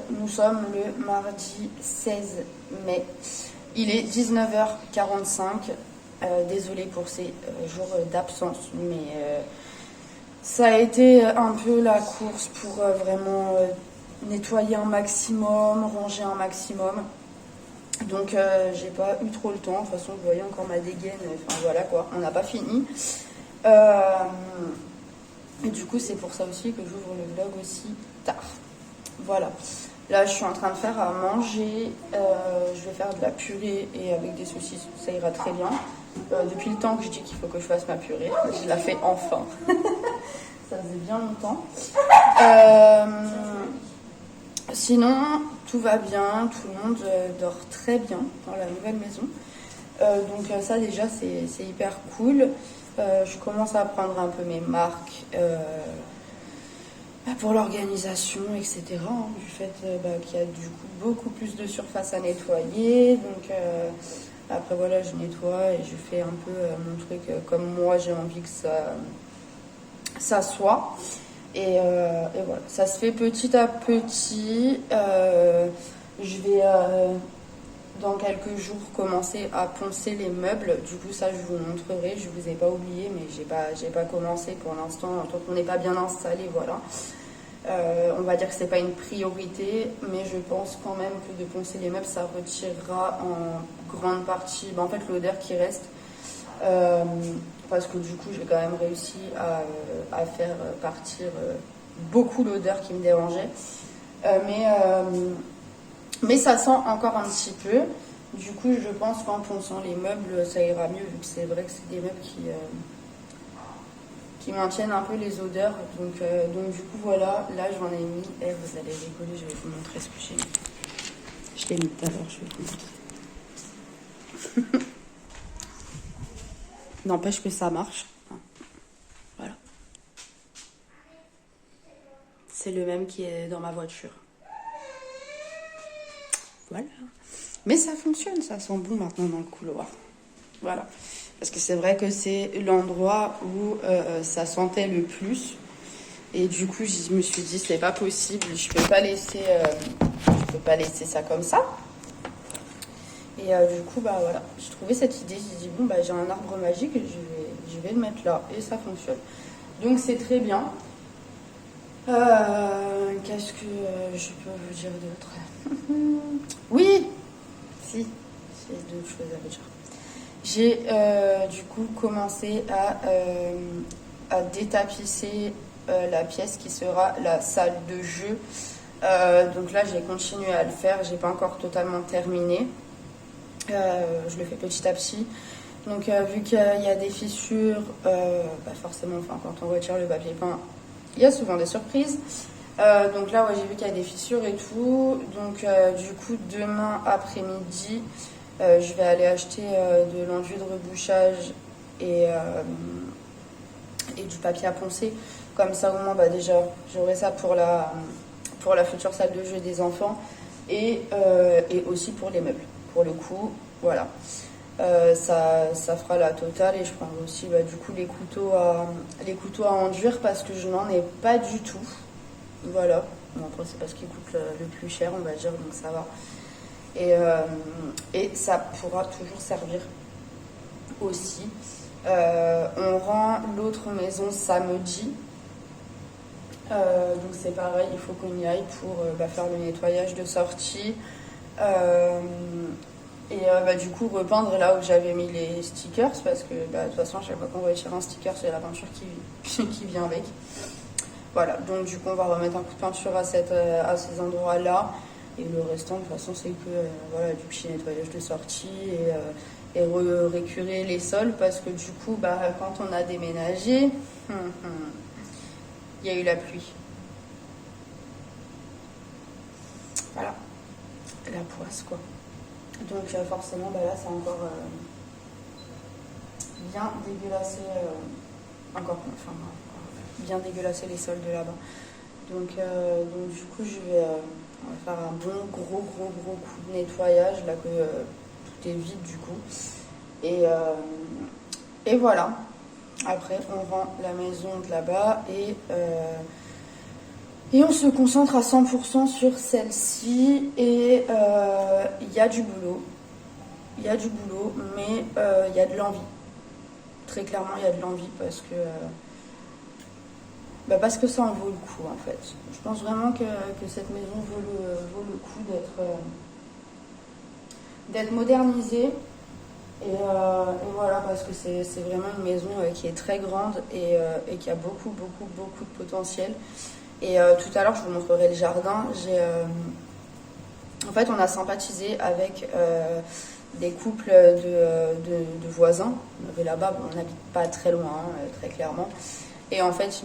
Nous sommes le mardi 16 mai. Il est 19h45. Désolée pour ces jours d'absence, mais ça a été un peu la course pour vraiment nettoyer un maximum, ranger un maximum. Donc j'ai pas eu trop le temps. De toute façon, vous voyez encore ma dégaine. Enfin voilà quoi, on n'a pas fini. Et du coup, c'est pour ça aussi que j'ouvre le vlog aussi tard. Voilà. Là, je suis en train de faire à manger. Je vais faire de la purée et avec des saucisses, ça ira très bien. Depuis le temps que je dis qu'il faut que je fasse ma purée, je la fais enfin. Ça faisait bien longtemps. Sinon, tout va bien. Tout le monde dort très bien dans la nouvelle maison. Donc ça, déjà, c'est hyper cool. Je commence à prendre un peu mes marques. Pour l'organisation, etc. Du fait qu'il y a du coup beaucoup plus de surface à nettoyer. Donc après voilà, je nettoie et je fais un peu mon truc comme moi j'ai envie que ça soit. Et voilà, ça se fait petit à petit. Je vais dans quelques jours commencer à poncer les meubles. Du coup ça je vous montrerai. Je vous ai pas oublié, mais j'ai pas commencé pour l'instant tant qu'on n'est pas bien installé. Voilà. On va dire que c'est pas une priorité, mais je pense quand même que de poncer les meubles, ça retirera en grande partie, en fait, l'odeur qui reste, parce que du coup, j'ai quand même réussi à faire partir beaucoup l'odeur qui me dérangeait, mais ça sent encore un petit peu. Du coup, je pense qu'en ponçant les meubles, ça ira mieux, vu que c'est vrai que c'est des meubles qui maintiennent un peu les odeurs. Donc du coup voilà, là j'en ai mis, vous allez rigoler, je vais vous montrer ce que j'ai mis. Je l'ai mis tout à l'heure, je vais vous montrer. N'empêche que ça marche. Voilà. C'est le même qui est dans ma voiture. Voilà. Mais ça fonctionne, ça sent bon maintenant dans le couloir. Voilà. Parce que c'est vrai que c'est l'endroit où ça sentait le plus. Et du coup, je me suis dit, c'est pas possible, je peux pas laisser ça comme ça. Et du coup, bah voilà, j'ai trouvé cette idée. J'ai dit, bon, bah j'ai un arbre magique, je vais le mettre là. Et ça fonctionne. Donc c'est très bien. Qu'est-ce que je peux vous dire d'autre? Oui, si, j'ai d'autres choses à vous dire. J'ai du coup commencé à détapisser la pièce qui sera la salle de jeu. Donc là, j'ai continué à le faire. J'ai pas encore totalement terminé. Je le fais petit à petit. Donc vu qu'il y a des fissures, forcément, quand on retire le papier peint, il y a souvent des surprises. Donc là, ouais, j'ai vu qu'il y a des fissures et tout. Donc du coup, demain après-midi, je vais aller acheter de l'enduit de rebouchage et du papier à poncer. Comme ça, au moins, déjà, j'aurai ça pour la future salle de jeu des enfants et aussi pour les meubles. Pour le coup, voilà. Ça fera la totale et je prendrai aussi du coup les couteaux à enduire parce que je n'en ai pas du tout. Voilà. Bon, après, c'est parce qu'ils coûtent le plus cher, on va dire, donc ça va. Et ça pourra toujours servir aussi. On rend l'autre maison samedi. Donc c'est pareil, il faut qu'on y aille pour faire le nettoyage de sortie. Du coup repeindre là où j'avais mis les stickers parce que de toute façon chaque fois qu'on retire un sticker c'est la peinture qui vient avec. Voilà, donc du coup on va remettre un coup de peinture à ces endroits là et le restant de toute façon c'est que du petit nettoyage de sortie et récurer les sols parce que du coup quand on a déménagé il y a eu la pluie. Voilà, la poisse quoi. Donc forcément là c'est encore bien dégueulassé, bien dégueulassé les sols de là-bas. Donc du coup on va faire un bon gros coup de nettoyage là que tout est vide du coup. Et voilà. Après on rend la maison de là-bas et on se concentre à 100% sur celle-ci et il y a du boulot. Il y a du boulot, mais il y a de l'envie. Très clairement, il y a de l'envie parce que ça en vaut le coup en fait. Je pense vraiment que cette maison vaut le coup d'être modernisée. Et voilà, parce que c'est vraiment une maison qui est très grande et qui a beaucoup de potentiel. Et tout à l'heure, je vous montrerai le jardin. En fait, on a sympathisé avec des couples de voisins. On avait là-bas, on n'habite pas très loin, très clairement. Et en fait,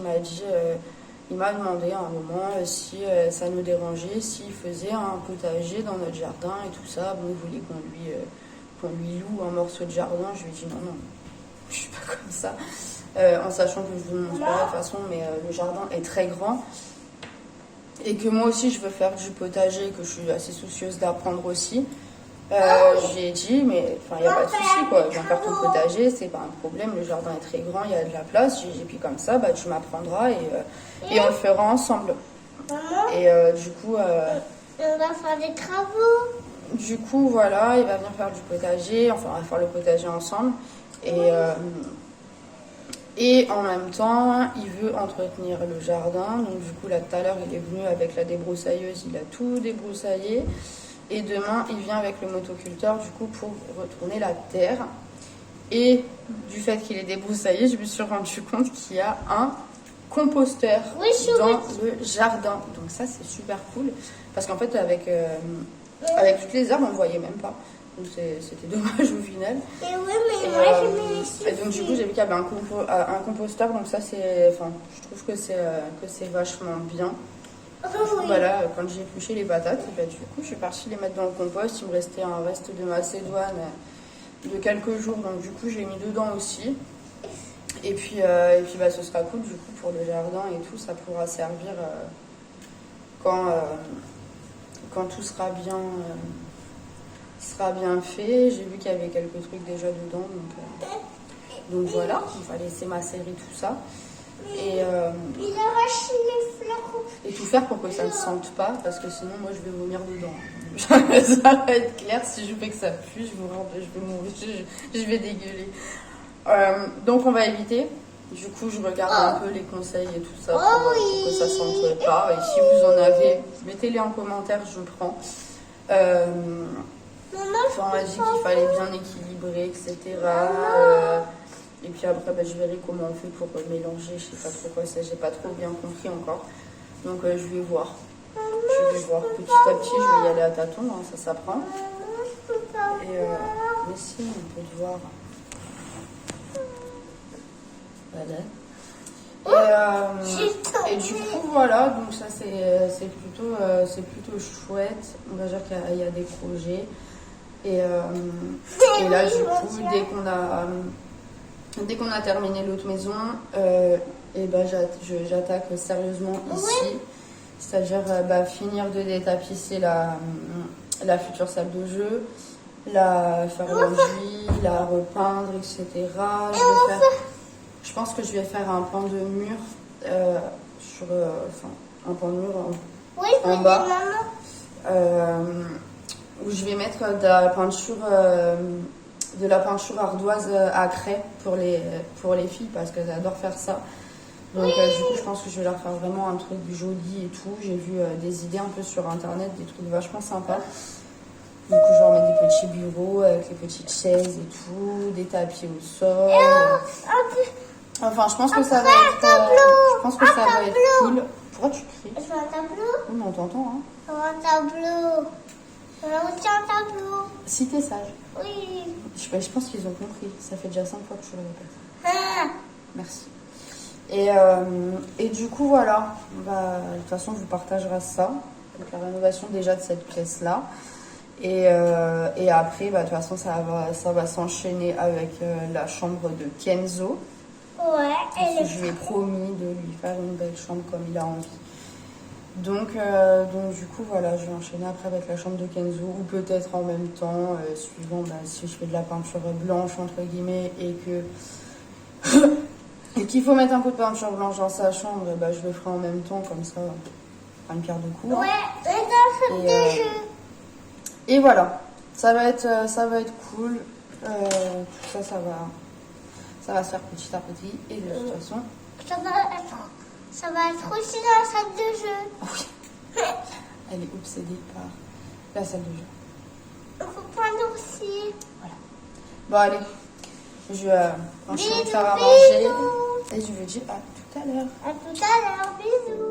il m'a demandé à un moment si ça nous dérangeait, s'il faisait un potager dans notre jardin et tout ça. Bon, il voulait qu'on lui loue un morceau de jardin. Je lui ai dit non, je suis pas comme ça. En sachant que je vous le montre pas de toute façon, mais le jardin est très grand et que moi aussi je veux faire du potager, que je suis assez soucieuse d'apprendre aussi. J'ai dit mais il n'y a pas de souci quoi, je viens faire ton potager, c'est pas un problème, le jardin est très grand, il y a de la place. Et puis comme ça tu m'apprendras et on le fera ensemble. Et du coup on va faire des travaux. Du coup voilà, il va venir faire du potager, enfin on va faire le potager ensemble. Et en même temps, il veut entretenir le jardin. Donc du coup, là tout à l'heure, il est venu avec la débroussailleuse, il a tout débroussaillé. Et demain, il vient avec le motoculteur, du coup, pour retourner la terre. Et du fait qu'il est débroussaillé, je me suis rendu compte qu'il y a un composteur dans le jardin. Donc ça, c'est super cool. Parce qu'en fait, avec toutes les herbes, on ne voyait même pas. Donc c'était dommage au final. Et oui, mais moi j'ai mis et donc du coup j'ai vu qu'il y avait un composteur, donc ça je trouve que c'est vachement bien. Oui. Voilà, quand j'ai épluché les patates, du coup je suis partie les mettre dans le compost. Il me restait un reste de macédoine de quelques jours, donc du coup j'ai mis dedans aussi. Et puis ce sera cool du coup pour le jardin et tout, ça pourra servir quand tout sera bien fait. J'ai vu qu'il y avait quelques trucs déjà dedans, donc voilà, il va laisser macérer tout ça il arrache les fleurs et tout faire pour que ça ne sente pas, parce que sinon moi je vais vomir dedans. Ça va être clair, si je fais que ça pue, je vais dégueuler. Donc on va éviter. Du coup je regarde un peu les conseils et tout ça pour que ça sente pas. Et si vous en avez, mettez-les en commentaire, je prends. On m'a dit qu'il fallait bien équilibrer, etc. Et puis après, je verrai comment on fait pour mélanger. Je sais pas trop quoi c'est, j'ai pas trop bien compris encore. Donc je vais voir. Petit à petit, je vais y aller à tâtons, hein, ça s'apprend. Mais si, on peut te voir. Voilà. Et du coup voilà, donc ça c'est plutôt chouette. On va dire qu'il y a des projets. Et là du coup dès qu'on a terminé l'autre maison, j'attaque sérieusement ici. C'est-à-dire finir de détapisser la future salle de jeu, la faire l'enduit, la repeindre, etc. Je pense que je vais faire un pan de mur un pan de mur en bas où je vais mettre de la peinture ardoise à craie pour les filles parce qu'elles adorent faire ça. Donc du coup, je pense que je vais leur faire vraiment un truc joli et tout. J'ai vu des idées un peu sur internet, des trucs vachement sympas. Du coup, je vais leur mettre des petits bureaux avec les petites chaises et tout, des tapis au sol. Enfin, je pense que ça va être, je pense que ça va être cool. Pourquoi tu cries? Je veux un tableau. Oh, mais on t'entend, hein. Je veux un tableau. Je veux aussi un tableau. Si t'es sage. Oui. Je pense qu'ils ont compris. Ça fait déjà 5 fois que je le répète. Ah. Merci. Et du coup, voilà. Bah, de toute façon, je vous partagerai ça. Donc, la rénovation déjà de cette pièce-là. Et après, bah, de toute façon, ça va s'enchaîner avec la chambre de Kenzo. Ouais, elle est Je lui ai promis de lui faire une belle chambre comme il a envie. Donc du coup, voilà, je vais enchaîner après avec la chambre de Kenzo, ou peut-être en même temps, suivant si je fais de la peinture blanche, entre guillemets, et qu'il faut mettre un coup de peinture blanche dans sa chambre, bah, je le ferai en même temps, comme ça, pas une pierre de coups. Ouais, et dans ce jeu. Et voilà, ça va être cool. Tout ça, ça va se faire petit à petit, et de toute façon... Ça va être aussi dans la salle de jeu. Oui. Elle est obsédée par la salle de jeu. Il faut prendre aussi. Voilà. Bon, allez. Je vais enchaîner de faire à Bisous, manger. bisous. Et je vous dis à tout à l'heure. À tout à l'heure. Bisous.